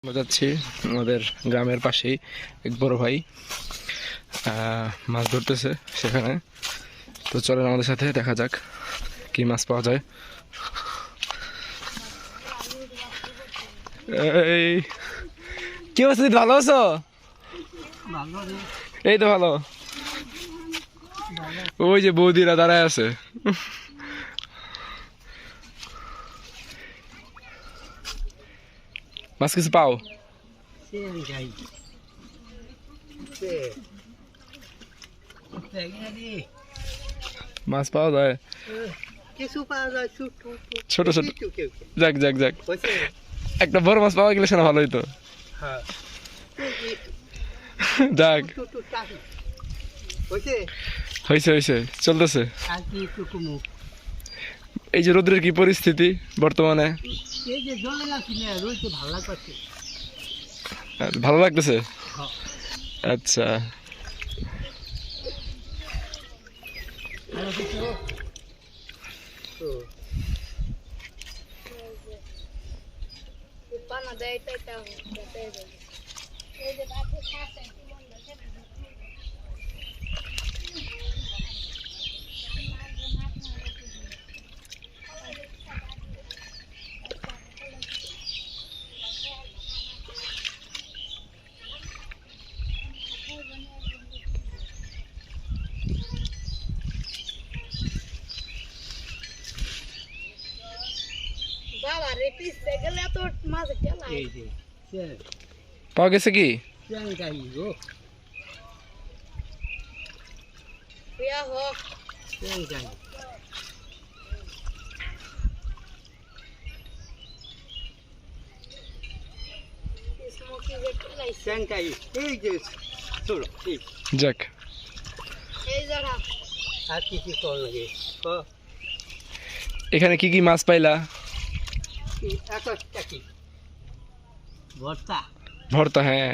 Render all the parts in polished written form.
আমরা যাচ্ছি আমাদের গ্রামের পাশেই এক বড় ভাই মাছ ধরতেছে সেখানে। তো চলেন আমাদের সাথে দেখা যাক কি মাছ পাওয়া যায়। এই কি অবস্থা, ভালো আছো? এই তো ভালো। ওই যে বৌদিরা দাঁড়ায় আছে। মাছ কিছু পাও? মাছ পাওয়া যায়, ছোট ছোট। যাক যাক যাক, একটা বড় মাছ পাওয়া গেলে সেটা ভালো হইতো। যাক, হয়েছে হয়েছে, চলতেছে। এই যে রোদ্রের কি পরিস্থিতি বর্তমানে? ভালো লাগতেছে। আচ্ছা, পাওয়া গেছে কি? যাক, এখানে কি কি মাছ পাইলা? ভর্তা, হ্যাঁ।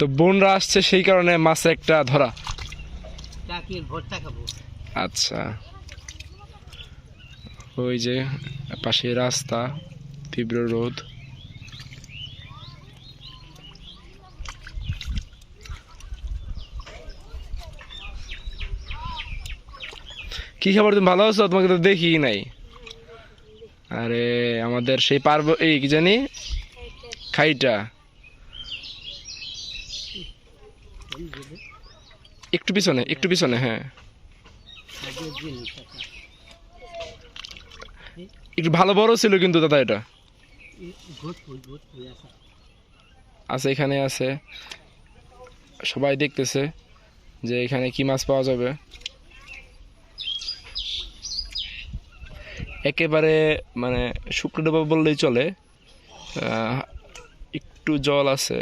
তো বোনরা আসছে সেই কারণে মাছ একটা ধরা। আচ্ছা, ওই যে পাশে রাস্তা, তীব্র রোদ। কি খবর, তুমি ভালো আছো? তোমাকে তো দেখি নাই। আরে আমাদের সেই পার্ব, এই কি জানি, খাইটা একটু পিছনে, একটু পিছনে। হ্যাঁ, একটু ভালো বড় ছিল কিন্তু দাদা, এটা আছে, এখানে আছে। সবাই দেখতেছে যে এখানে কি মাছ পাওয়া যাবে। একেবারে মানে শুকনো ডোবা বললেই চলে, একটু জল আছে।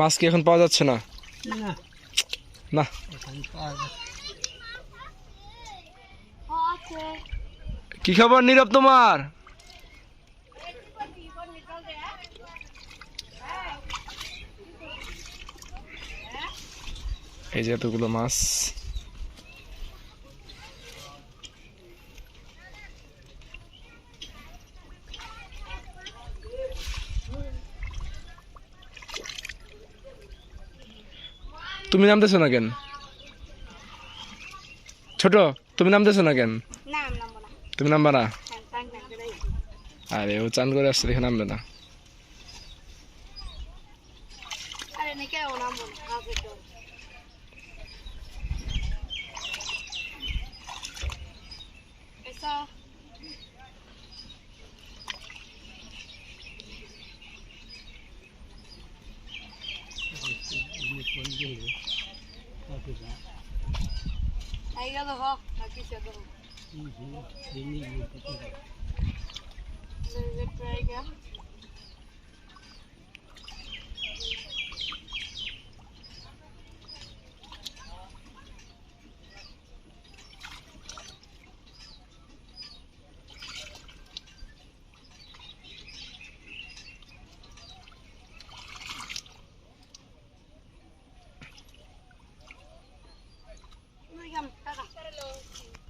মাছ কি এখন পাওয়া যাচ্ছে না? না, কি খবর নীরব তোমার? এই যে এতগুলো মাছ। তুমি নামতেছো না কেন? ছোট, তুমি নামতেছো না কেন? তুমি নামবা না? আরে ও চান করে আসছে, দেখে নামবে না। Desert tiger.